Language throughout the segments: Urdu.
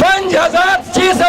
5600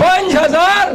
5000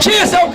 600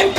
MP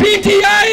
PTI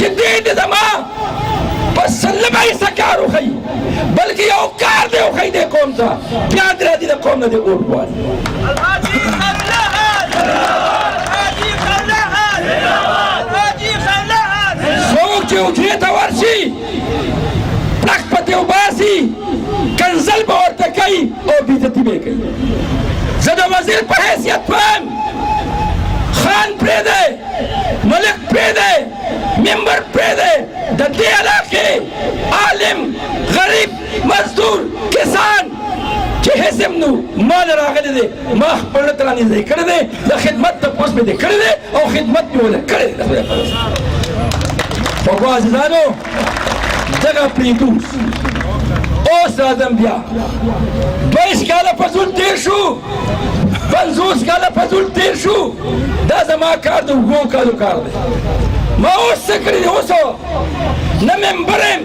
چې دې د زما په سلمه یې سکار وښیي بلکې یو کار دې وښیي دې قوم ته بیا دې راځي د قوم نه دې اوټ غواړي څوک چې حجرې ته ورشي پړک پتې وباسي کنزل به ورته کوي او بېعزتي به یې کوي زه د وزیر په حیثیت وایم خان پرېږدی ملک پرېږدی ممبر پرېږدی د دې علاقې عالم غریب مزدور کسان چې حزب نو مال راغلی دی ما خپل ته رانږدې کړی دی د خدمت تپوس مې دې کړی دی او خدمت مې ونه کړی دی خوږو عزیزانو دغه پرېږدو اوس راځم بیا 22 کاله فضول تېر شو 50 کاله فضول تېر شو دا زما کار د اوږو کالو کار دی ما اوس څه کړي دي اوس نه ممبر یم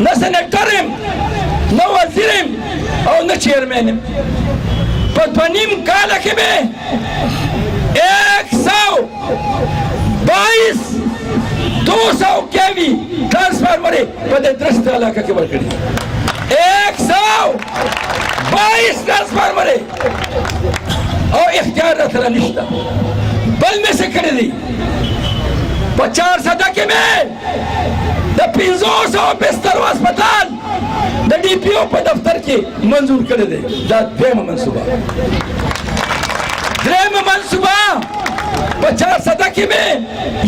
نه سنټر یم نه وزیر یم او نه چیرمین یم په 2.5 کاله کې مې 122 کیوي ټرانسفارمرې په دې درسته علاقه کې ورکړي 122 ټرانسفارمرې او اختیار راسره نشته بل مې څه کړي دي په 400 کې مې د 500 بسترو هسپتال د ډي پي او په دفتر کې منظور کړی دی دا دویمه منصوبه درېیمه منصوبه په 400 کې مې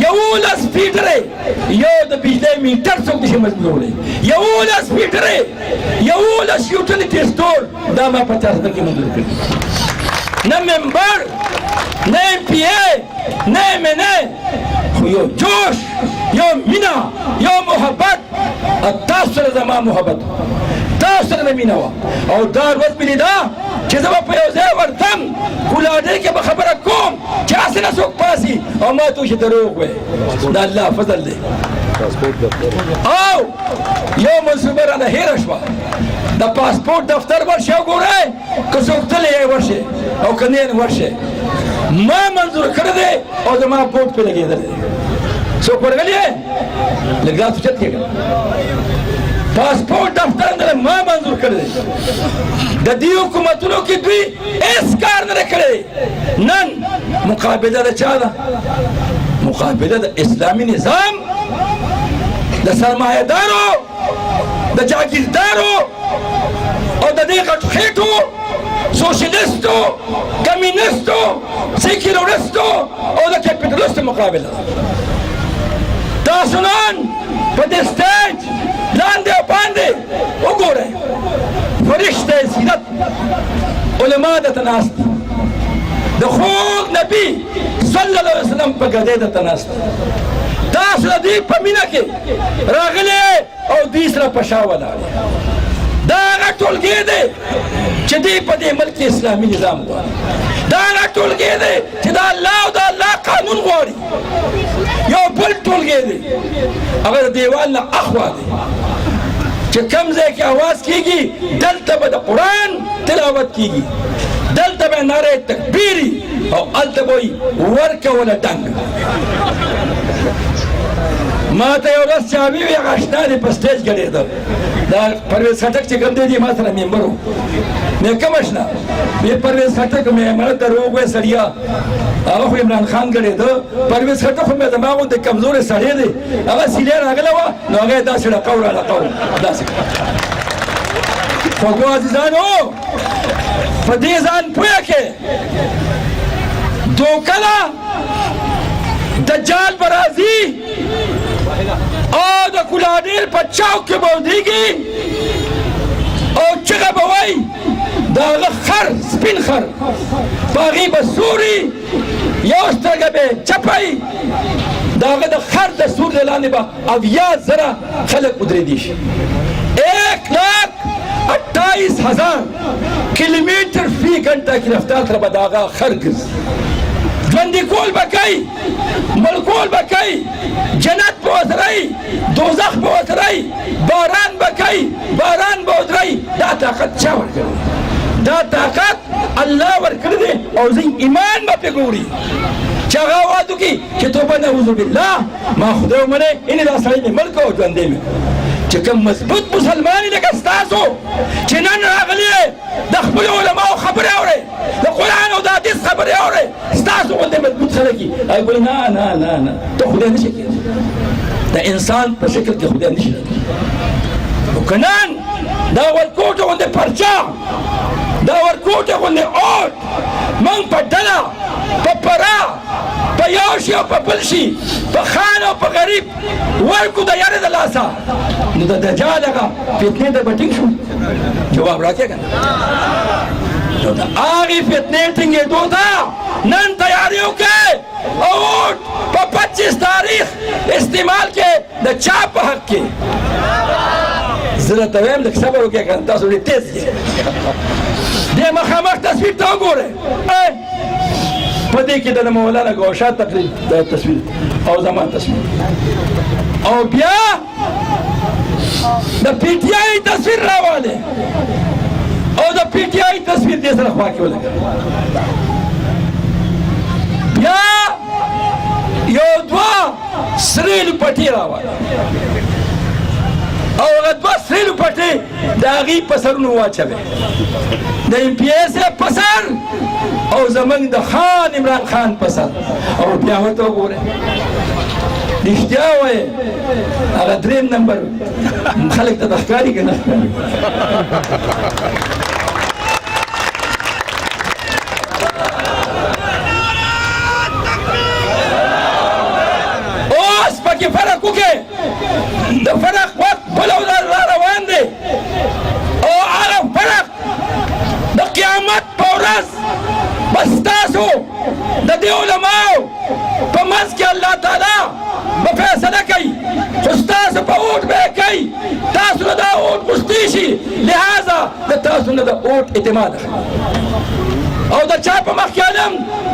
11 فیټرې یو د بجلۍ میټر څوک نشي مجبورولی 11 فیټرې 11 یوټیلیټي سټور دا ما په 400 کې منظور کړي نه ممبر نه ایم پی ای نه ایم این ای خو یو جوش یو مینه یو محبت تاسو سره زما محبت تاسو سره مې مینه وه او دا ورځ مې لیده چې زه به په یو ځای ورتم ګولاډۍ کې به خبره کوم چې هسې نه څوک پاسي او ما ته وشي دروغ وایي د الله فضل دی او یو منصوبه رانه هېره شوه د پاسپورټ دفتر ورشئ او ګورئ که څوک تللی یې ورشئ او که نه یې ورشئ ما منظور کړی دی او زما بوټ پرې لګېدلی دی څوک ورغلی یې لږ ځان سوچت کېږه پاسپورټ دفتر اندر ما منظور کړی دی د دې حکومتونو کې دوی هېڅ کار نه دی کړی نن مقابله د چا ده مقابله د اسلامي نظام د سرمایهدارو د جاګیردارو او د دې غټ خېټو سوشلیستو کمونیستو سیکولرستو او د کیپیټالیستو مقابله تاسو نن په دې سټیج لاندې او باندې وګورئ فرشته سیرت علما دلته ناست دي د خوږ نبي صلی الله علیه وسلم په ګدۍ دلته ناست دي تاسو د دوی په مینه کې راغلي او دوی سره په شا ولاړې دا هغه ټولګی دی چې دوی په دې ملک کې اسلامي نظام غواړي دا هغه ټولګی دی چې د الله او د الله قانون غواړي یو بل ټولګی دی هغه د دیوال نه اخوا دی چې کوم ځای کې اواز کېږي دلته به د قرآن تلاوت کېږي دلته به نعره تکبیري او هلته به وایي ورکوله ډنګ ما ته یو ورځ چاوي وي هغه اشنا دی په سټیج ګډېده دا پرویز خټک چې کوم دی دی ما سره ممبر و مې کوم اشنا وی پرویز خټک مې مړه ته وګوئ سړیا هغه خو عمران خان ګډېده پرویز خټک خو مې زما غوندې کمزوری سړی دی هغه سیلې راغلی وه نو هغه یې داسې ډقه راډقه و داسې خوږو عزیزانو په دې ځان پوهه کې دوکه ده دجال به راځي او د کلاډیر په چوک کې به ودرېږي او چغه به وایي د هغه خر سپین خر په هغې به سوري یو سترګه به یې چپه وي د هغه د خر د سور د لاندې به 80,000 خلک ودرېدي شي 1,28,000 کیلومیټر فی گھنټه کې رفتار سره به د هغه خر ګرځي ژوندي کول به کوي مړ کول به کوي جنت به ورسره وي دوزخ به ورسره وي باران به کوي باران به ودروي دا طاقت چا ورکړی دا طاقت الله ورکړی دی او زه ایمان به پرې ګوري چې چاغه وادو کی چې توبه نعوذ بالله ما خدای ومنه ان دا سړی مې ملک او ژوندې مې چې کوم مضبوط مسلمان لکه ستاسو چې نن راغلی د خپل علماو خبرې اوري د قرآن او د حدیث خبرې اوري ستاسو غوندې مضبوط خلک دي هغوی وایي نه نه نه نه ته خدای نشي کېدی د انسان په شکل کې خدای نشي راغلی خو که نن دا ورکوټه غوندې پرچا دا ورکوټه غوندې اوټ موږ په ډله په پرا په یو شي او په بل شي په خان او په غریب ورکو د یارې د لاسه نو د دجال هغه فتنې ته به ټینګ شو جواب راکړه که نه نو د هغې فتنې ټینګېدو ته نن تیاري وکړئ او په 25 تاریخ استعمال کې د چا په حق کې زه درته وایم لږ صبر وکړئ که نه تاسو ډېر تېز یې دې مخامخ تصویر ته وګورئ په دې کې د مولانا ګوشاد تقریر دا تصویر او زما تصویر او بیا د پی ټی آی تصویر راواله او د پی ټی آی تصویر دې سره خوا کې ولګا بیا یو دوه سرې لپټې راواله او هغه دوه سرې لپټې د هغې په سرونو واچوي د ایم پی ایس په سر او زمونږ د خان عمران خان په سر او بیا ورته وګورئ رښتیا وایې هغه درېیم نمبر خلک ته د ښکاري که نه ښکاري اوس پکې فرق وکړئ د فرق وخت بل او را روان دی او هغه فرق د قیامت په ورځ بس تاسو د دې علماو په منځ کې الله تعالی به فیصله کوي خو ستاسو په اوټ به یې کوي تاسو نه دا اوټ غوښتي شي لہذا د تاسو نه د اوټ اعتماد اخلم او د چا په مخ کې علم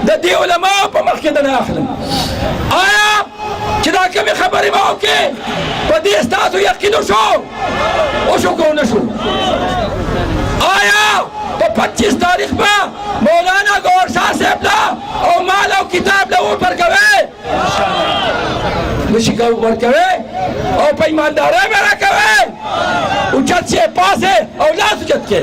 د دې علماو په مخ کې د نه اخلم آیا چې دا کومې خبرې به وکړې په دې ستاسو یقین وشو وشو که ونه شو آیا په 25 تاریخ به مولانا ګوهر شاه صاحب له او مال او کتاب له ووټ ورکوئ نشي ورکوئ او په ایماندارۍ به راکوئ اوچت شئ پاسې او لاس اوچت کړئ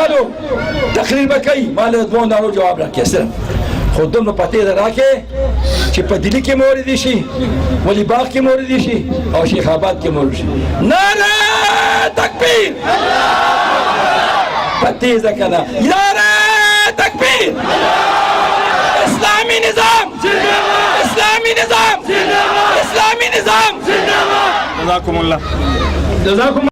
رالو تقریر به کوي ما له دوو نارو جواب راکړي صرف خو دومره پتې ده راکړې چې په دلي کې موردي شي ولي باغ کې موردي شي او شیخ آباد کې موردي شي نعره تکبیر پتې ده که نه نعره تکبیر اسلامی نظام اسلامی نظام اسلامی نظام جزاکم اللہ